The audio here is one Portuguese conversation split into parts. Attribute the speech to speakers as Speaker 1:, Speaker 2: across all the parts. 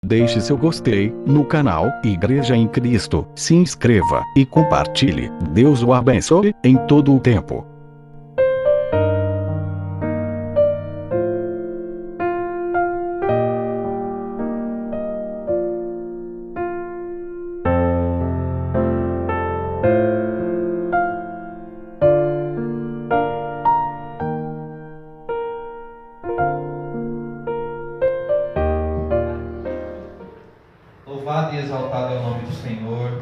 Speaker 1: Deixe seu gostei no canal Igreja em Cristo, se inscreva e compartilhe. Deus o abençoe em todo o tempo.
Speaker 2: Louvado e exaltado é o nome do Senhor.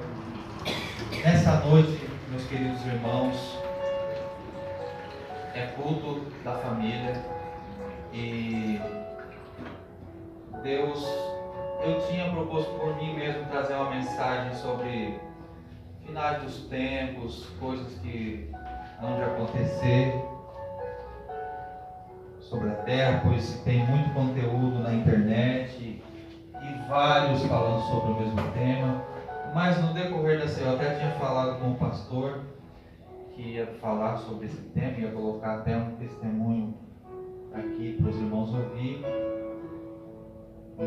Speaker 2: Nessa noite, meus queridos irmãos, é culto da família e Deus, eu tinha proposto por mim mesmo trazer uma mensagem sobre finais dos tempos, coisas que hão de acontecer sobre a terra, pois tem muito conteúdo na internet e vários falando sobre o mesmo tema, mas no decorrer da semana, eu até tinha falado com o pastor que ia falar sobre esse tema, ia colocar até um testemunho aqui para os irmãos ouvir,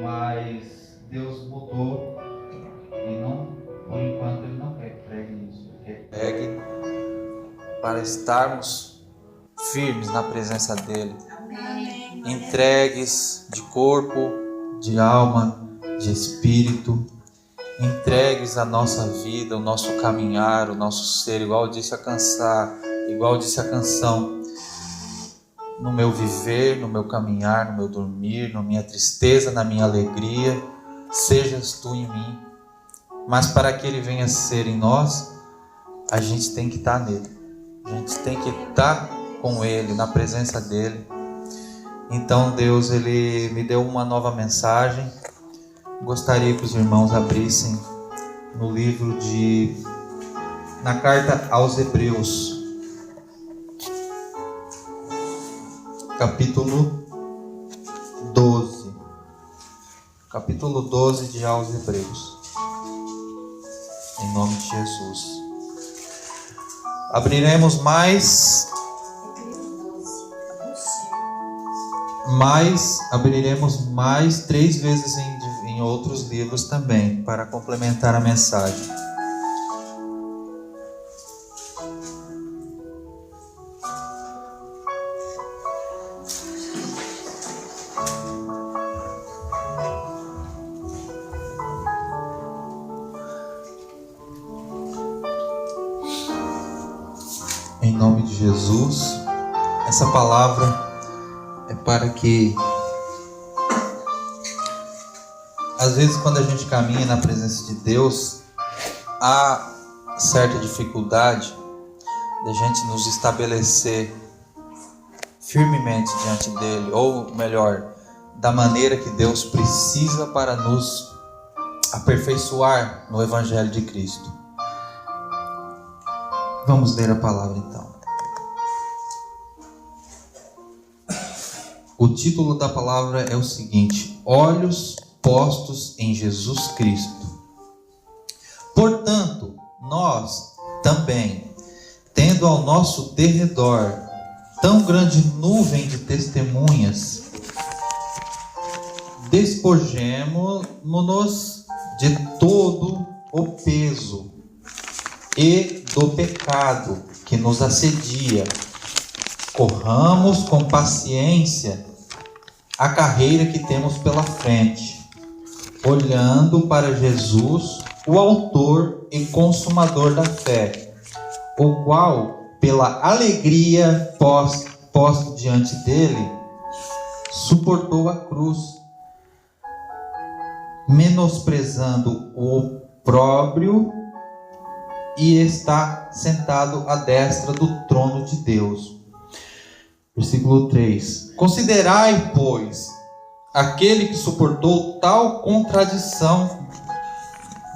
Speaker 2: mas Deus mudou e não, por enquanto Ele não quer que pregue isso. Pregue para estarmos firmes na presença dEle, entregues de corpo, de alma, de espírito, entregues a nossa vida, o nosso caminhar, o nosso ser, igual disse a canção, no meu viver, no meu caminhar, no meu dormir, na minha tristeza, na minha alegria, sejas tu em mim. Mas para que Ele venha ser em nós, a gente tem que estar nele, a gente tem que estar com Ele, na presença dEle. Então Deus, Ele me deu uma nova mensagem. Gostaria que os irmãos abrissem no livro na carta aos Hebreus, capítulo 12. Capítulo 12 de aos Hebreus. Em nome de Jesus. Abriremos abriremos mais 3 vezes em outros livros também, para complementar a mensagem. Em nome de Jesus, essa palavra é para que, às vezes, quando a gente caminha na presença de Deus, há certa dificuldade de a gente nos estabelecer firmemente diante dele, ou melhor, da maneira que Deus precisa para nos aperfeiçoar no Evangelho de Cristo. Vamos ler a palavra então. O título da palavra é o seguinte: Olhos postos em Jesus Cristo. Portanto, nós também, tendo ao nosso derredor tão grande nuvem de testemunhas, despojemo-nos de todo o peso e do pecado que nos assedia. Corramos com paciência a carreira que temos pela frente, olhando para Jesus, o autor e consumador da fé, o qual, pela alegria posta diante dele, suportou a cruz, menosprezando o opróbrio, e está sentado à destra do trono de Deus. Versículo 3. Considerai, pois, aquele que suportou tal contradição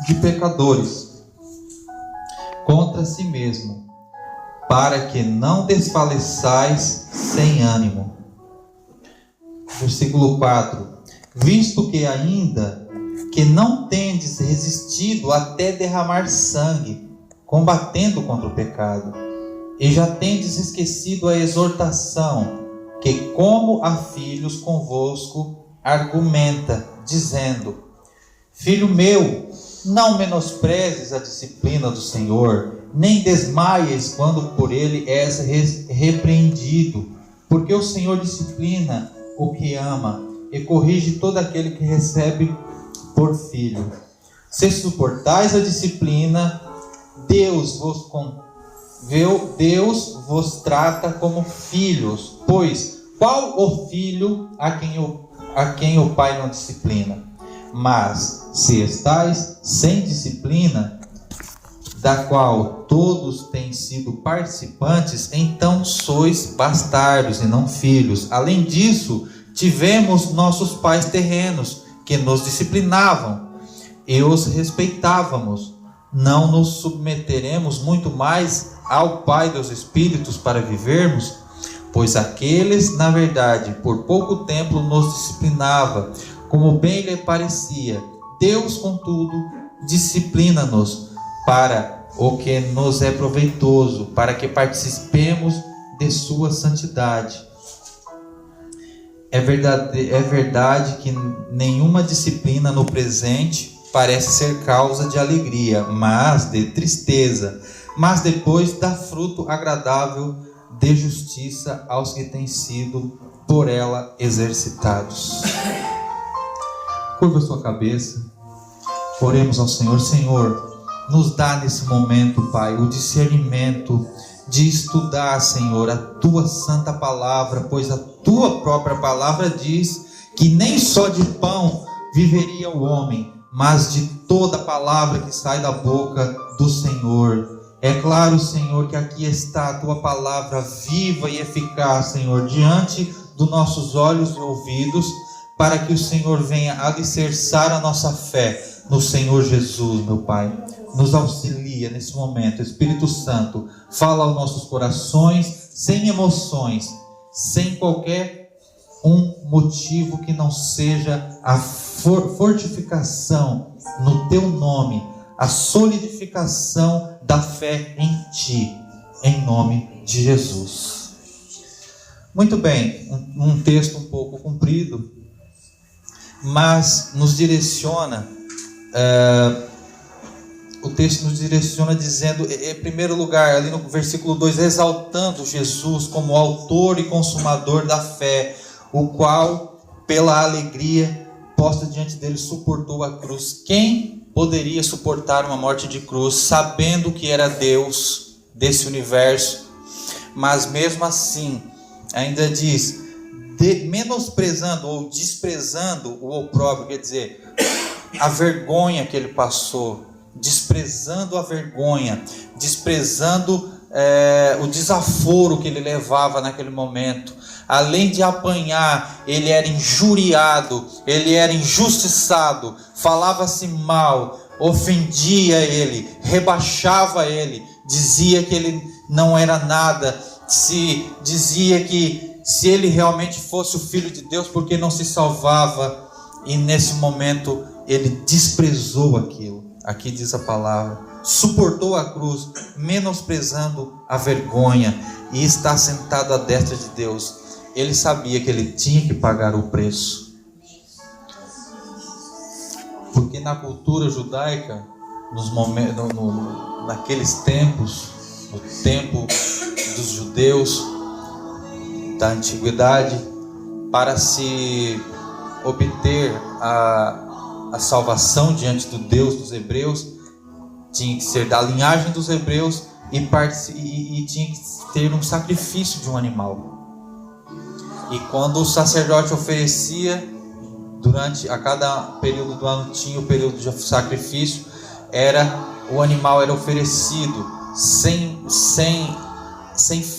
Speaker 2: de pecadores contra si mesmo, para que não desfaleçais sem ânimo. Versículo 4. Visto que ainda que não tendes resistido até derramar sangue, combatendo contra o pecado, e já tendes esquecido a exortação que, como a filhos convosco, argumenta, dizendo: Filho meu, não menosprezes a disciplina do Senhor, nem desmaies quando por ele és repreendido, porque o Senhor disciplina o que ama e corrige todo aquele que recebe por filho. Se suportais a disciplina, Deus vos trata como filhos, pois qual o filho a quem o pai não disciplina? Mas se estais sem disciplina, da qual todos têm sido participantes, então sois bastardos e não filhos. Além disso, tivemos nossos pais terrenos que nos disciplinavam e os respeitávamos. Não nos submeteremos muito mais ao Pai dos Espíritos para vivermos? Pois aqueles, na verdade, por pouco tempo nos disciplinava, como bem lhe parecia. Deus, contudo, disciplina-nos para o que nos é proveitoso, para que participemos de sua santidade. É verdade que nenhuma disciplina no presente parece ser causa de alegria, mas de tristeza. Mas depois dá fruto agradável de justiça aos que têm sido por ela exercitados. Curva sua cabeça, oremos ao Senhor. Senhor, nos dá nesse momento, Pai, o discernimento de estudar, Senhor, a Tua santa palavra, pois a Tua própria palavra diz que nem só de pão viveria o homem, mas de toda palavra que sai da boca do Senhor. É claro, Senhor, que aqui está a Tua palavra viva e eficaz, Senhor, diante dos nossos olhos e ouvidos, para que o Senhor venha alicerçar a nossa fé no Senhor Jesus, meu Pai. Nos auxilia nesse momento, Espírito Santo, fala aos nossos corações, sem emoções, sem qualquer motivo que não seja a fortificação no Teu nome, a solidificação da fé em Ti, em nome de Jesus. Muito bem, um texto um pouco comprido, mas nos direciona, o texto nos direciona dizendo, em primeiro lugar, ali no versículo 2, exaltando Jesus como autor e consumador da fé, o qual, pela alegria posta diante dele, suportou a cruz. Quem poderia suportar uma morte de cruz, sabendo que era Deus desse universo? Mas mesmo assim, ainda diz, menosprezando ou desprezando o opróbrio, quer dizer, a vergonha que ele passou, desprezando a vergonha, desprezando o desaforo que ele levava naquele momento. Além de apanhar, ele era injuriado, ele era injustiçado, falava-se mal, ofendia ele, rebaixava ele, dizia que ele não era nada, dizia que se ele realmente fosse o Filho de Deus, porque não se salvava. E nesse momento ele desprezou aquilo. Aqui diz a palavra, suportou a cruz, menosprezando a vergonha, e está sentado à destra de Deus. Ele sabia que ele tinha que pagar o preço, porque na cultura judaica, naqueles tempos, no tempo dos judeus da antiguidade, para se obter a salvação diante do Deus dos hebreus, tinha que ser da linhagem dos hebreus e tinha que ter um sacrifício de um animal. E quando o sacerdote oferecia, a cada período do ano tinha o período de sacrifício, o animal era oferecido sem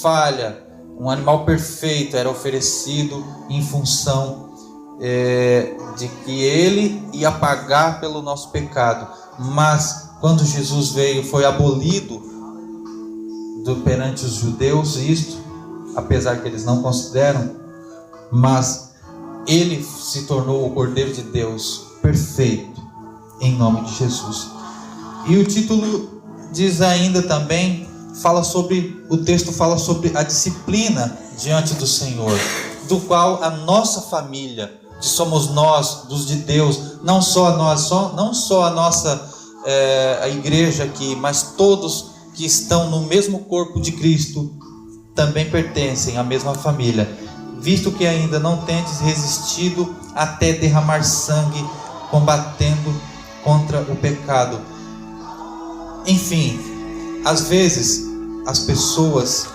Speaker 2: falha, um animal perfeito era oferecido em função de que ele ia pagar pelo nosso pecado. Mas quando Jesus veio, foi abolido perante os judeus isto, apesar que eles não consideram, mas ele se tornou o Cordeiro de Deus perfeito, em nome de Jesus. E o título diz ainda também, o texto fala sobre a disciplina diante do Senhor, do qual a nossa família de somos nós, dos de Deus, não só a nossa a igreja aqui, mas todos que estão no mesmo corpo de Cristo também pertencem à mesma família, visto que ainda não tendes resistido até derramar sangue, combatendo contra o pecado. Enfim, às vezes as pessoas,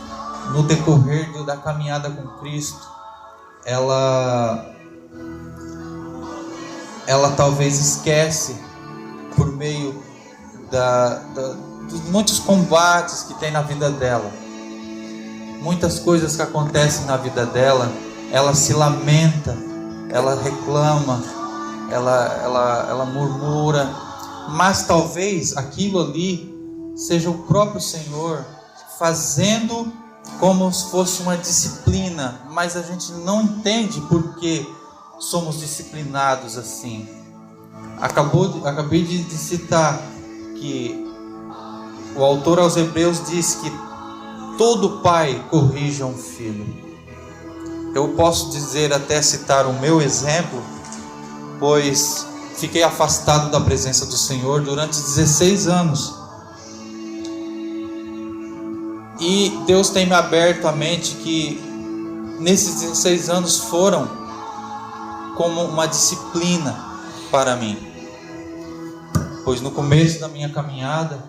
Speaker 2: no decorrer da caminhada com Cristo, ela talvez esquece, por meio dos muitos combates que tem na vida dela, muitas coisas que acontecem na vida dela, ela se lamenta, ela reclama, ela murmura, mas talvez aquilo ali seja o próprio Senhor fazendo como se fosse uma disciplina, mas a gente não entende por que somos disciplinados assim. Acabei de citar que o autor aos Hebreus diz que todo pai corrige um filho. Eu posso dizer, até citar o meu exemplo, pois fiquei afastado da presença do Senhor durante 16 anos. E Deus tem me aberto a mente que nesses 16 anos foram como uma disciplina para mim. Pois no começo da minha caminhada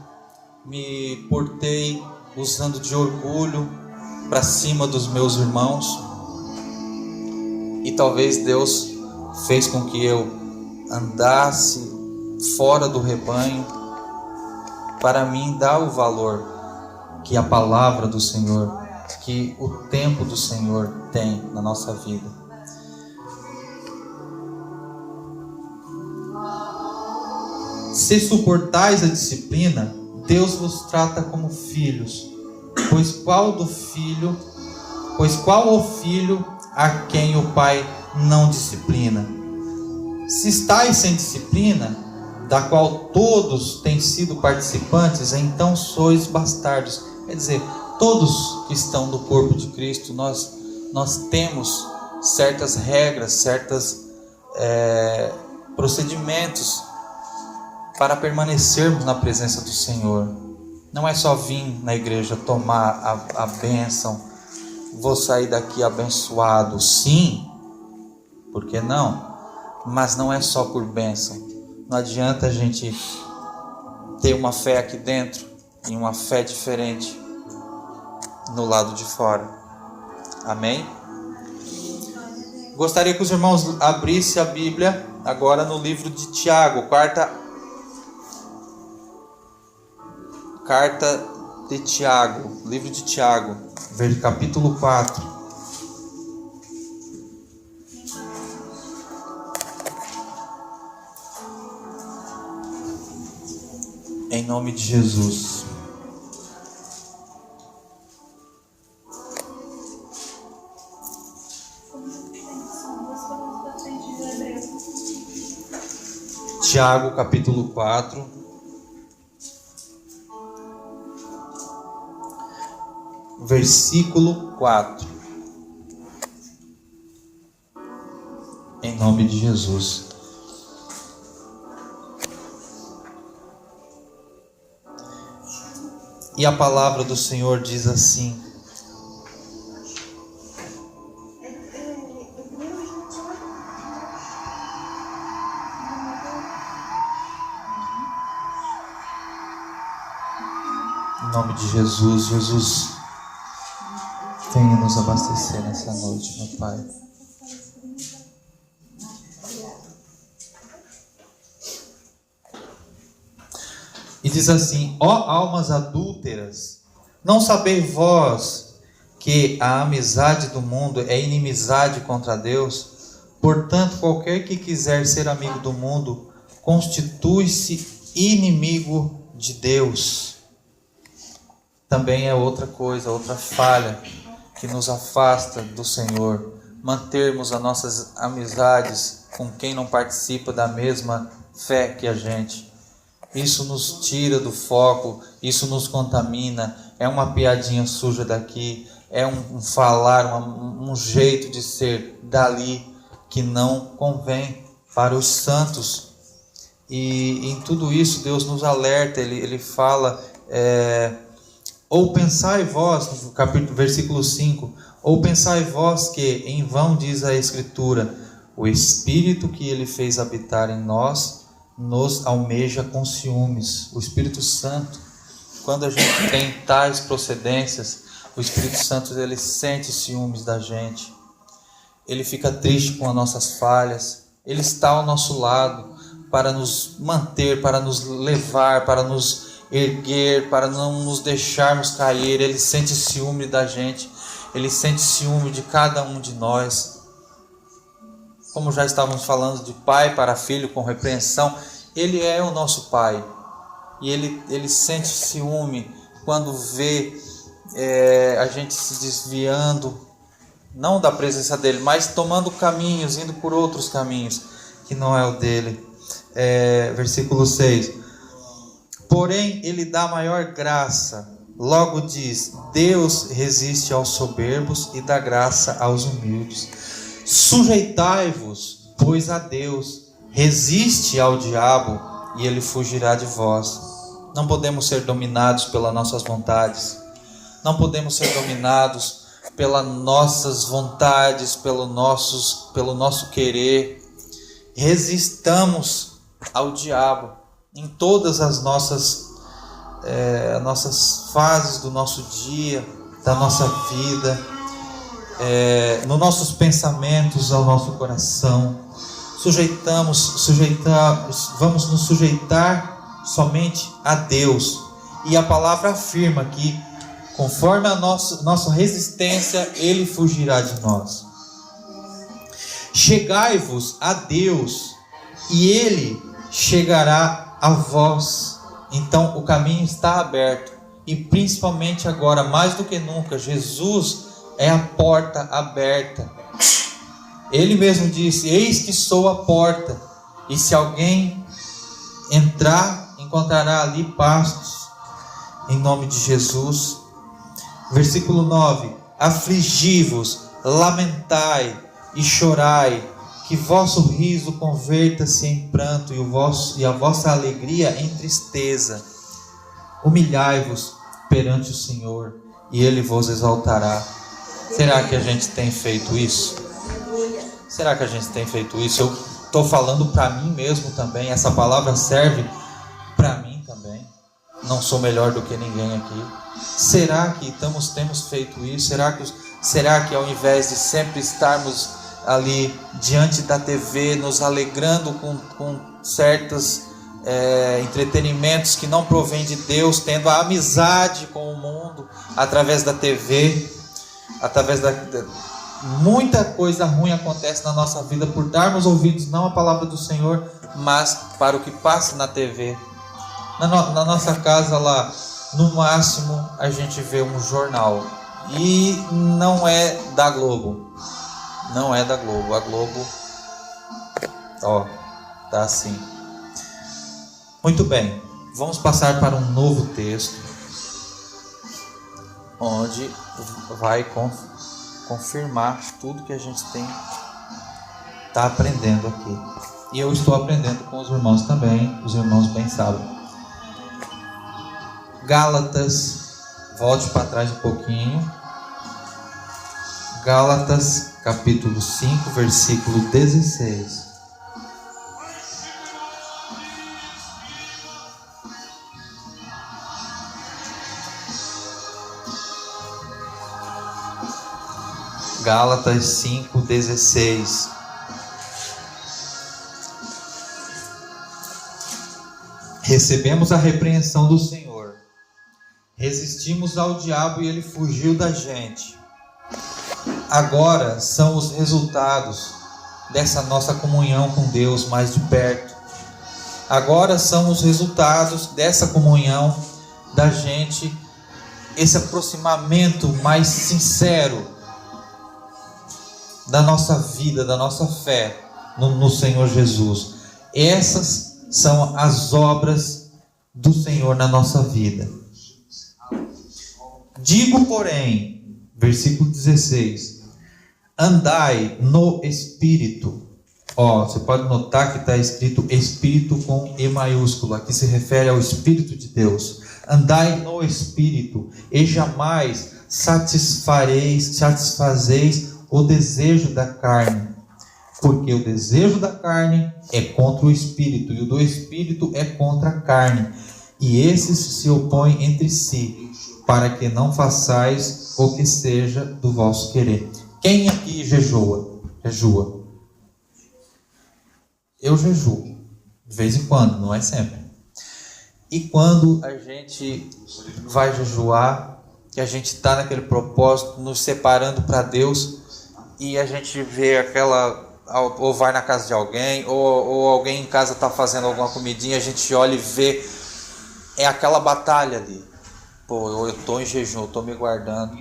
Speaker 2: me portei usando de orgulho para cima dos meus irmãos. E talvez Deus fez com que eu andasse fora do rebanho para mim dar o valor que a palavra do Senhor, que o tempo do Senhor tem na nossa vida. Se suportais a disciplina, Deus vos trata como filhos, pois qual o filho a quem o pai não disciplina? Se estáis sem disciplina, da qual todos têm sido participantes, então sois bastardos. Quer dizer, todos que estão no corpo de Cristo, nós temos certas regras, certos procedimentos para permanecermos na presença do Senhor. Não é só vir na igreja tomar a bênção, vou sair daqui abençoado. Sim, por que não? Mas não é só por bênção. Não adianta a gente ter uma fé aqui dentro e uma fé diferente no lado de fora. Amém? Gostaria que os irmãos abrissem a Bíblia agora no livro de Tiago, Carta de Tiago, livro de Tiago, capítulo 4. Em nome de Jesus. Tiago, capítulo 4. Versículo 4. Em nome de Jesus. E a palavra do Senhor diz assim: em nome de Jesus, Jesus, venha nos abastecer nessa noite, meu Pai. E diz assim: ó almas adúlteras, não sabeis vós que a amizade do mundo é inimizade contra Deus? Portanto, qualquer que quiser ser amigo do mundo, constitui-se inimigo de Deus. Também é outra coisa, outra falha que nos afasta do Senhor, mantermos as nossas amizades com quem não participa da mesma fé que a gente. Isso nos tira do foco, isso nos contamina, é uma piadinha suja daqui, é um falar, um jeito de ser dali, que não convém para os santos. E em tudo isso Deus nos alerta, Ele fala, ou pensai vós, no capítulo, versículo 5, ou pensai vós que em vão diz a Escritura, o Espírito que Ele fez habitar em nós, nos almeja com ciúmes. O Espírito Santo, quando a gente tem tais procedências, o Espírito Santo, ele sente ciúmes da gente. Ele fica triste com as nossas falhas. Ele está ao nosso lado para nos manter, para nos levar, para nos erguer, para não nos deixarmos cair. Ele sente ciúme da gente. Ele sente ciúme de cada um de nós. Como já estávamos falando de pai para filho com repreensão, Ele é o nosso pai. E Ele sente ciúme quando vê a gente se desviando, não da presença dEle, mas tomando caminhos, indo por outros caminhos, que não é o dEle. Versículo 6. Porém, Ele dá maior graça. Logo diz, Deus resiste aos soberbos e dá graça aos humildes. Sujeitai-vos, pois, a Deus, resiste ao diabo e ele fugirá de vós. Não podemos ser dominados pelas nossas vontades, não podemos ser dominados pelas nossas vontades, pelo nosso querer. Resistamos ao diabo em todas as nossas fases do nosso dia, da nossa vida, nos nossos pensamentos, ao nosso coração. Vamos nos sujeitar somente a Deus. E a palavra afirma que, conforme a nossa resistência, Ele fugirá de nós. Chegai-vos a Deus, e Ele chegará a vós. Então o caminho está aberto. E principalmente agora, mais do que nunca, Jesus é a porta aberta. Ele mesmo disse, eis que sou a porta, e se alguém entrar, encontrará ali pastos, em nome de Jesus. Versículo 9, afligi-vos, lamentai e chorai, que vosso riso converta-se em pranto e a vossa alegria em tristeza. Humilhai-vos perante o Senhor, e Ele vos exaltará. Será que a gente tem feito isso? Será que a gente tem feito isso? Eu estou falando para mim mesmo também. Essa palavra serve para mim também. Não sou melhor do que ninguém aqui. Será que temos feito isso? Será que ao invés de sempre estarmos ali diante da TV, nos alegrando com certos entretenimentos que não provêm de Deus, tendo a amizade com o mundo através da TV, através muita coisa ruim acontece na nossa vida por darmos ouvidos não à palavra do Senhor, mas para o que passa na TV. Na nossa casa lá, no máximo a gente vê um jornal, e não é da Globo. Não é da Globo. A Globo, tá assim. Muito bem, vamos passar para um novo texto, onde vai confirmar tudo que a gente está aprendendo aqui. E eu estou aprendendo com os irmãos também, os irmãos bem sabem. Gálatas, volte para trás um pouquinho. Gálatas, capítulo 5, versículo 16. Gálatas 5:16. Recebemos a repreensão do Senhor, resistimos ao diabo e ele fugiu da gente. Agora são os resultados dessa nossa comunhão com Deus mais de perto. Agora são os resultados dessa comunhão da gente, esse aproximamento mais sincero da nossa vida, da nossa fé no Senhor Jesus. Essas são as obras do Senhor na nossa vida. Digo, porém, versículo 16, andai no Espírito. Ó, você pode notar que está escrito Espírito com E maiúsculo. Aqui se refere ao Espírito de Deus. Andai no Espírito e jamais satisfazeis o desejo da carne. Porque o desejo da carne é contra o Espírito, e o do Espírito é contra a carne. E esses se opõem entre si, para que não façais o que seja do vosso querer. Quem aqui jejua? Eu jejuo, de vez em quando, não é sempre. E quando a gente vai jejuar, que a gente está naquele propósito, nos separando para Deus, e a gente vê ou vai na casa de alguém, ou alguém em casa está fazendo alguma comidinha, a gente olha e vê, é aquela batalha ali. Pô, eu estou em jejum, eu estou me guardando,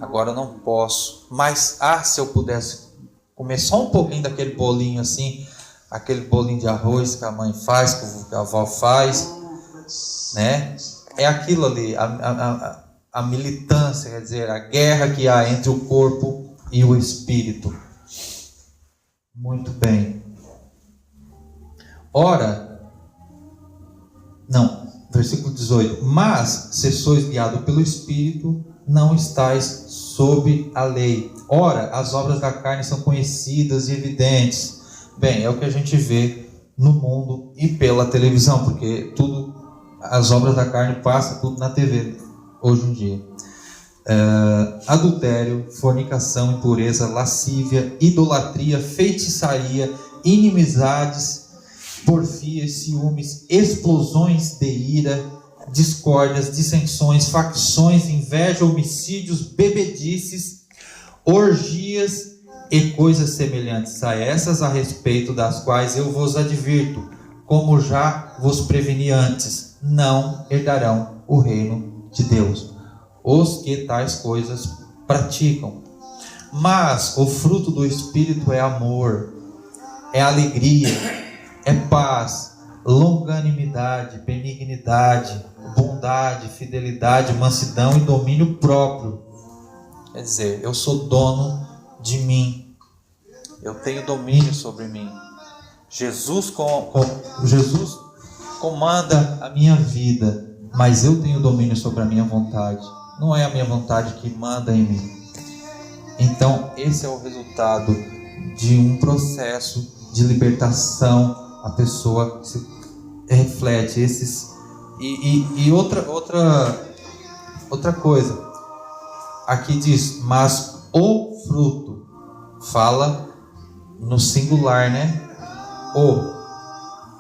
Speaker 2: agora eu não posso. Mas, se eu pudesse comer só um pouquinho daquele bolinho assim, aquele bolinho de arroz que a mãe faz, que a avó faz, né? É aquilo ali, a militância, quer dizer, a guerra que há entre o corpo e o espírito. Muito bem. Versículo 18. Mas, se sois guiados pelo Espírito, não estáis sob a lei. Ora, as obras da carne são conhecidas e evidentes. Bem, é o que a gente vê no mundo e pela televisão, porque as obras da carne passam tudo na TV hoje em dia. Adultério, fornicação, impureza, lascívia, idolatria, feitiçaria, inimizades, porfias, ciúmes, explosões de ira, discórdias, dissensões, facções, inveja, homicídios, bebedices, orgias e coisas semelhantes a essas, a respeito das quais eu vos advirto, como já vos preveni antes, não herdarão o reino de Deus os que tais coisas praticam. Mas o fruto do Espírito é amor, é alegria, é paz, longanimidade, benignidade, bondade, fidelidade, mansidão e domínio próprio. Quer dizer, eu sou dono de mim, eu tenho domínio sobre mim. Jesus comanda a minha vida, mas eu tenho domínio sobre a minha vontade. Não é a minha vontade que manda em mim. Então, esse é o resultado de um processo de libertação. A pessoa se reflete esses. E outra coisa. Aqui diz, mas o fruto. Fala no singular, né?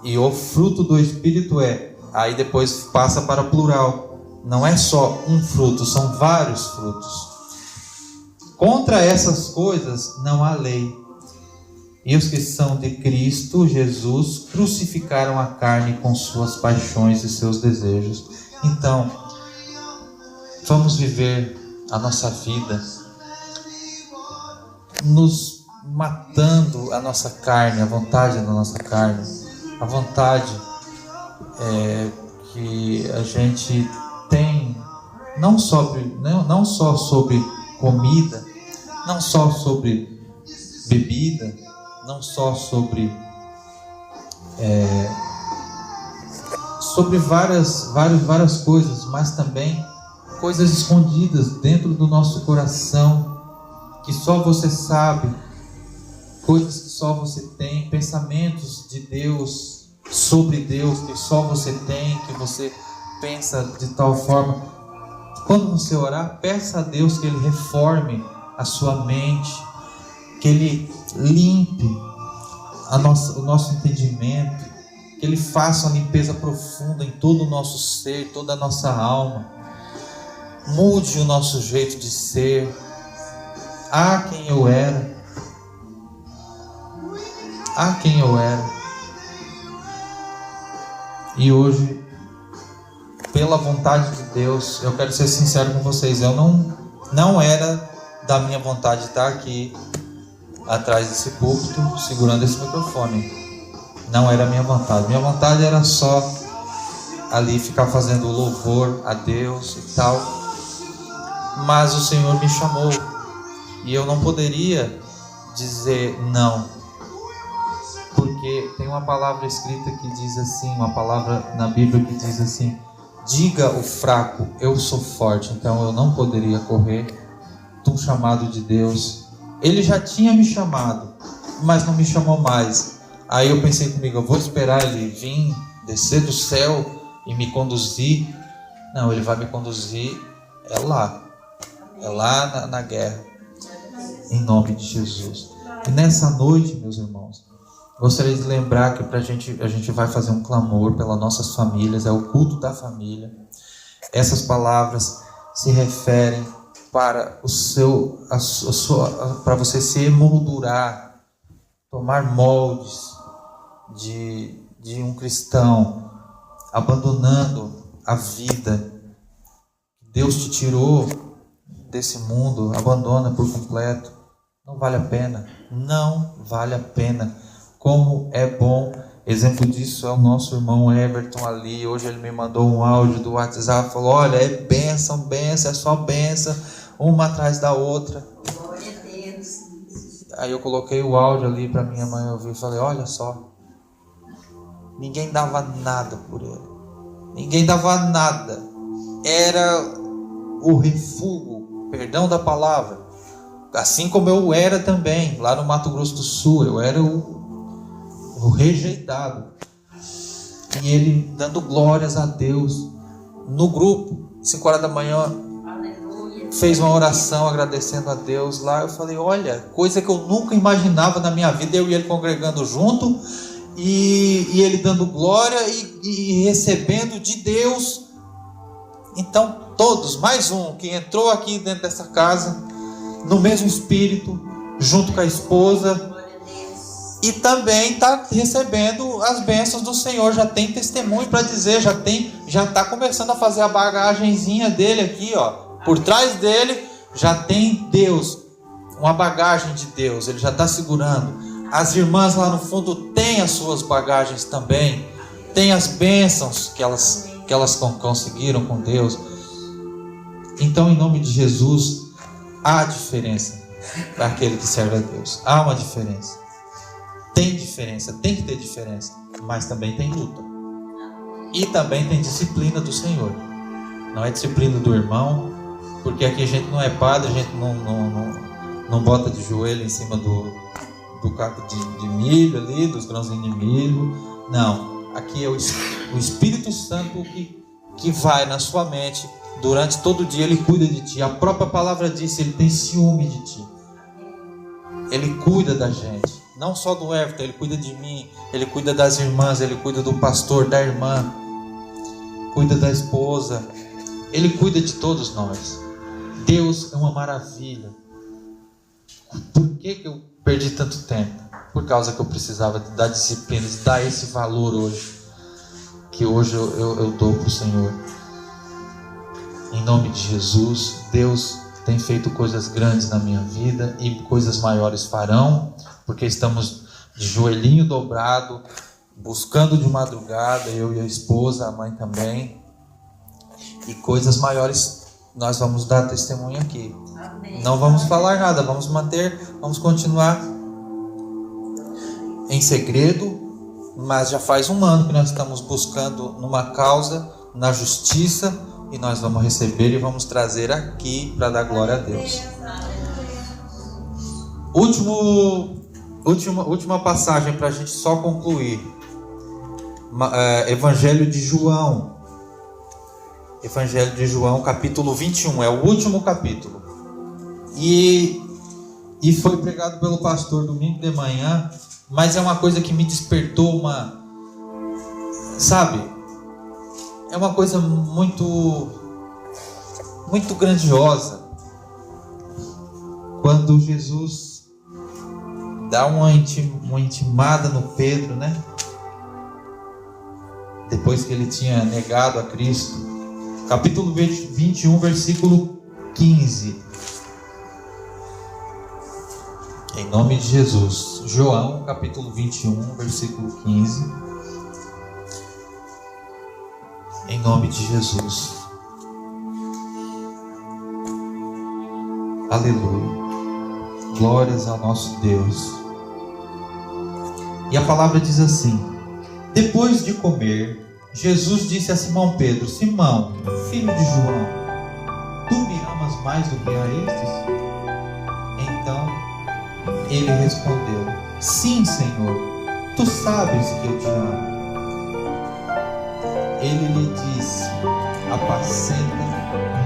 Speaker 2: E o fruto do Espírito é. Aí depois passa para plural. Não é só um fruto, são vários frutos. Contra essas coisas não há lei. E os que são de Cristo Jesus crucificaram a carne com suas paixões e seus desejos. Então, vamos viver a nossa vida nos matando a nossa carne, a vontade da nossa carne, a vontade que a gente tem, não só sobre comida, não só sobre bebida, não só sobre várias coisas, mas também coisas escondidas dentro do nosso coração, que só você sabe, coisas que só você tem, pensamentos de Deus, sobre Deus, que só você tem, que você pensa de tal forma. Quando você orar, peça a Deus que Ele reforme a sua mente, que Ele limpe o nosso entendimento, que Ele faça uma limpeza profunda em todo o nosso ser, toda a nossa alma, mude o nosso jeito de ser. Quem eu era, e hoje, pela vontade de Deus, eu quero ser sincero com vocês, eu não era da minha vontade de estar aqui atrás desse púlpito, segurando esse microfone. Não era a minha vontade. Minha vontade era só ali ficar fazendo louvor a Deus e tal. Mas o Senhor me chamou, e eu não poderia dizer não. Porque tem uma palavra escrita que diz assim, uma palavra na Bíblia que diz assim: diga o fraco, eu sou forte. Então eu não poderia correr do chamado de Deus. Ele já tinha me chamado, mas não me chamou mais. Aí eu pensei comigo, eu vou esperar ele vir, descer do céu e me conduzir. Não, ele vai me conduzir é lá na guerra, em nome de Jesus. E nessa noite, meus irmãos, gostaria de lembrar que a gente vai fazer um clamor pelas nossas famílias, é o culto da família. Essas palavras se referem para para você se emoldurar, tomar moldes de um cristão, abandonando a vida. Deus te tirou desse mundo, abandona por completo. Não vale a pena, não vale a pena. Como é bom, exemplo disso é o nosso irmão Everton ali. Hoje ele me mandou um áudio do WhatsApp, falou: olha, é bênção, é só bênção, uma atrás da outra.
Speaker 3: Glória a Deus.
Speaker 2: Aí eu coloquei o áudio ali para minha mãe ouvir e falei: olha só, ninguém dava nada por ele, ninguém dava nada, era o refúgio, perdão da palavra, assim como eu era também, lá no Mato Grosso do Sul, eu era o rejeitado, e ele dando glórias a Deus, no grupo, 5 horas da manhã,
Speaker 3: Aleluia.
Speaker 2: fez uma oração agradecendo a Deus lá. Eu falei: olha, coisa que eu nunca imaginava na minha vida, eu e ele congregando junto, e ele dando glória e recebendo de Deus. Então todos, mais um que entrou aqui dentro dessa casa, no mesmo espírito, junto com a esposa,
Speaker 3: Glória a Deus.
Speaker 2: e também está recebendo as bênçãos do Senhor, já tem testemunho para dizer, já está começando a fazer a bagagenzinha dele aqui, ó, por trás dele já tem Deus, uma bagagem de Deus, ele já está segurando. As irmãs lá no fundo têm as suas bagagens também, têm as bênçãos que elas conseguiram com Deus. Então, em nome de Jesus, há diferença daquele que serve a Deus. Há uma diferença. Tem diferença, tem que ter diferença. Mas também tem luta. E também tem disciplina do Senhor. Não é disciplina do irmão, porque aqui a gente não é padre, a gente não bota de joelho em cima do caco de milho ali, dos grãozinhos de milho. Não. Aqui é o Espírito Santo que vai na sua mente. Durante todo o dia ele cuida de ti. A própria palavra diz: ele tem ciúme de ti. Ele cuida da gente. Não só do Everton, ele cuida de mim. Ele cuida das irmãs, ele cuida do pastor, da irmã. Cuida da esposa. Ele cuida de todos nós. Deus é uma maravilha. Por que eu perdi tanto tempo? Por causa que eu precisava da disciplina, de dar esse valor hoje. Que hoje eu dou para o Senhor. Em nome de Jesus, Deus tem feito coisas grandes na minha vida e coisas maiores farão, porque estamos de joelhinho dobrado, buscando de madrugada, eu e a esposa, a mãe também, e coisas maiores nós vamos dar testemunho aqui.
Speaker 3: Amém.
Speaker 2: Não vamos falar nada, vamos continuar em segredo, mas já faz 1 ano que nós estamos buscando numa causa, na justiça, e nós vamos receber e vamos trazer aqui para dar glória a Deus. Última passagem para a gente só concluir. Evangelho de João. Evangelho de João, capítulo 21. É o último capítulo. E foi pregado pelo pastor domingo de manhã. Mas é uma coisa que me despertou sabe? É uma coisa muito grandiosa. Quando Jesus dá uma intimada no Pedro, né? Depois que ele tinha negado a Cristo. Capítulo 21, versículo 15. Em nome de Jesus. João, capítulo 21, versículo 15. Em nome de Jesus. Aleluia. Glórias ao nosso Deus. E a palavra diz assim: depois de comer, Jesus disse a Simão Pedro: Simão, filho de João, tu me amas mais do que a estes? Então ele respondeu: sim, Senhor, tu sabes que eu te amo. Ele lhe disse: apacenta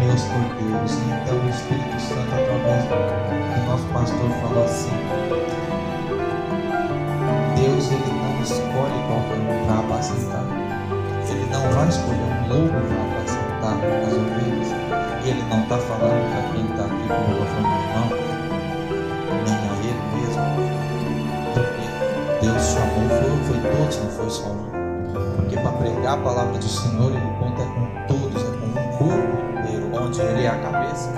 Speaker 2: meus cordeiros. E então o Espírito Santo, através do nosso pastor, falou assim: Deus, ele não escolhe qualquer um para apacentar. Ele não vai escolher um lobo para apacentar as ovelhas. E ele não está falando para quem está aqui como meu irmão, nem a ele mesmo, porque Deus chamou, foi todos, não foi só um. Porque para pregar a palavra do Senhor, ele conta com todos, é com um corpo inteiro, onde ele é a cabeça.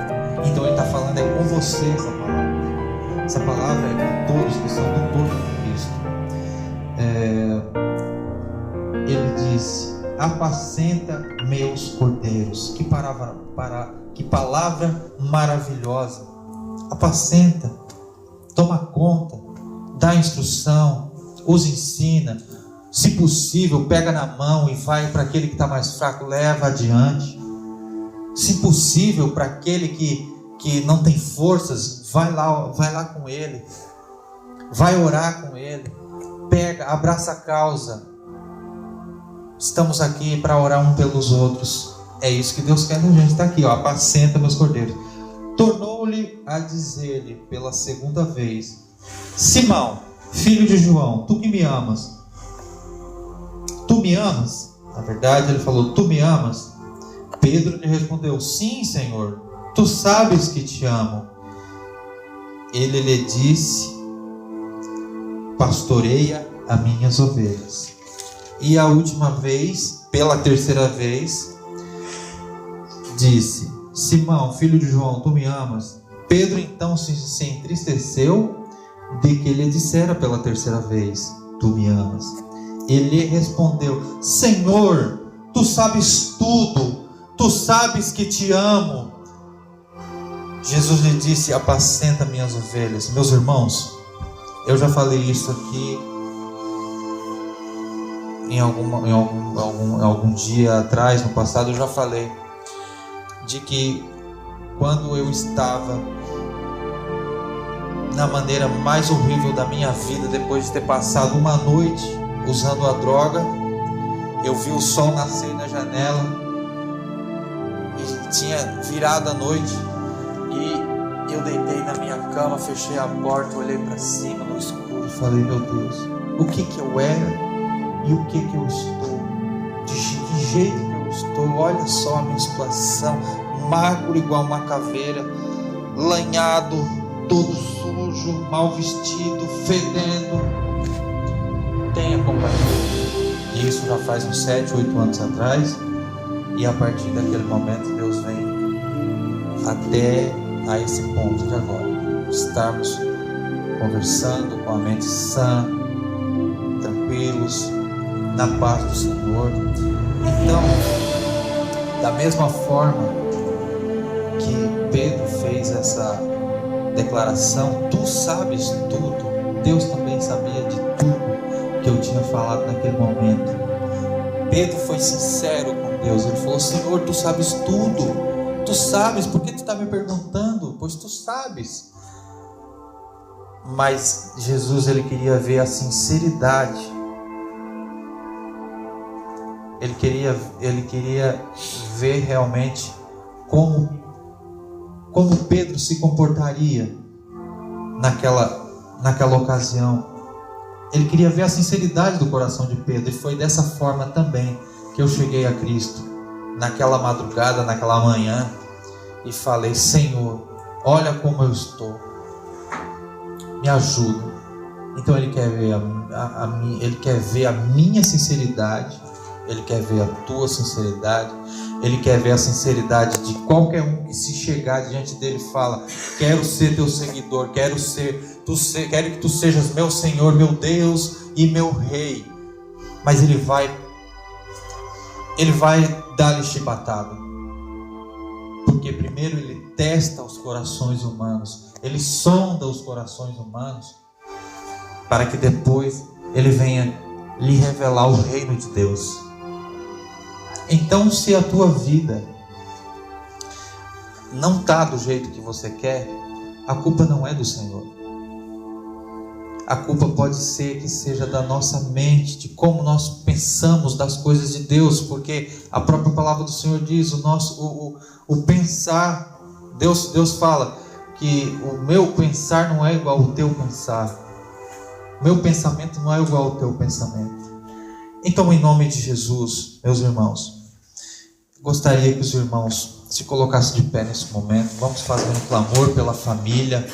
Speaker 2: Então ele está falando é com você essa palavra. Essa palavra é com todos que são do corpo de Cristo. Ele disse: apacenta meus cordeiros. Que palavra maravilhosa. Apacenta, toma conta, dá instrução, os ensina. Se possível, pega na mão e vai para aquele que está mais fraco, leva adiante. Se possível, para aquele que não tem forças, vai lá com ele, vai orar com ele, pega, abraça a causa. Estamos aqui para orar um pelos outros. É isso que Deus quer da gente. Está aqui, ó, apacenta meus cordeiros. Tornou-lhe a dizer-lhe pela segunda vez: Simão, filho de João, tu que me amas, tu me amas? Na verdade ele falou: tu me amas? Pedro lhe respondeu: sim, Senhor, tu sabes que te amo. Ele lhe disse: pastoreia as minhas ovelhas. E a última vez, pela terceira vez, disse: Simão, filho de João, tu me amas? Pedro então se entristeceu de que lhe dissera pela terceira vez: tu me amas? Ele respondeu: Senhor, tu sabes tudo, tu sabes que te amo. Jesus lhe disse: apacenta minhas ovelhas. Meus irmãos, eu já falei isso aqui em algum dia atrás, no passado, eu já falei de que quando eu estava na maneira mais horrível da minha vida, depois de ter passado uma noite usando a droga, eu vi o sol nascer na janela e tinha virado a noite, e eu deitei na minha cama, fechei a porta, olhei para cima no escuro e falei: meu Deus, o que eu era e o que eu estou, de que jeito que eu estou. Olha só a minha situação, magro igual uma caveira, lanhado, todo sujo, mal vestido, fedendo. Tenha compaixão. E isso já faz uns 7, 8 anos atrás. E a partir daquele momento Deus vem até a esse ponto de agora, estarmos conversando com a mente sã, tranquilos, na paz do Senhor. Então, da mesma forma que Pedro fez essa declaração: tu sabes tudo, Deus também sabia de tudo que eu tinha falado naquele momento. Pedro foi sincero com Deus. Ele falou: Senhor, tu sabes tudo, tu sabes, por que tu está me perguntando? Pois tu sabes. Mas Jesus, ele queria ver a sinceridade. Ele queria ver realmente como Pedro se comportaria naquela ocasião. Ele queria ver a sinceridade do coração de Pedro. E foi dessa forma também que eu cheguei a Cristo, naquela madrugada, naquela manhã, e falei: Senhor, olha como eu estou, me ajuda. Então ele quer ver ele quer ver a minha sinceridade. Ele quer ver a tua sinceridade. Ele quer ver a sinceridade de qualquer um que, se chegar diante dele, fala: quero ser teu seguidor, quero que tu sejas meu Senhor, meu Deus e meu Rei. Mas ele vai dar-lhe chibatada. Porque primeiro Ele testa os corações humanos, Ele sonda os corações humanos, para que depois Ele venha lhe revelar o reino de Deus. Então, se a tua vida não está do jeito que você quer, a culpa não é do Senhor. A culpa pode ser que seja da nossa mente, de como nós pensamos das coisas de Deus, porque a própria palavra do Senhor diz, o pensar, Deus fala que o meu pensar não é igual ao teu pensar, meu pensamento não é igual ao teu pensamento. Então, em nome de Jesus, meus irmãos, gostaria que os irmãos se colocassem de pé nesse momento. Vamos fazer um clamor pela família,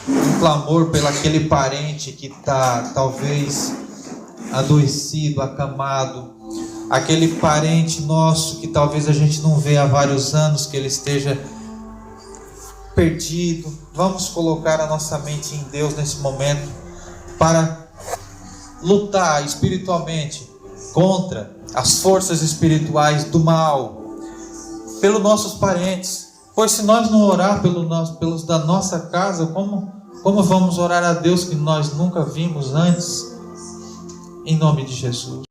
Speaker 2: um clamor pelo aquele parente que está talvez adoecido, acamado, aquele parente nosso que talvez a gente não vê há vários anos, que ele esteja perdido. Vamos colocar a nossa mente em Deus nesse momento para lutar espiritualmente contra as forças espirituais do mal, pelos nossos parentes. Pois se nós não orar pelos da nossa casa, como vamos orar a Deus que nós nunca vimos antes? Em nome de Jesus.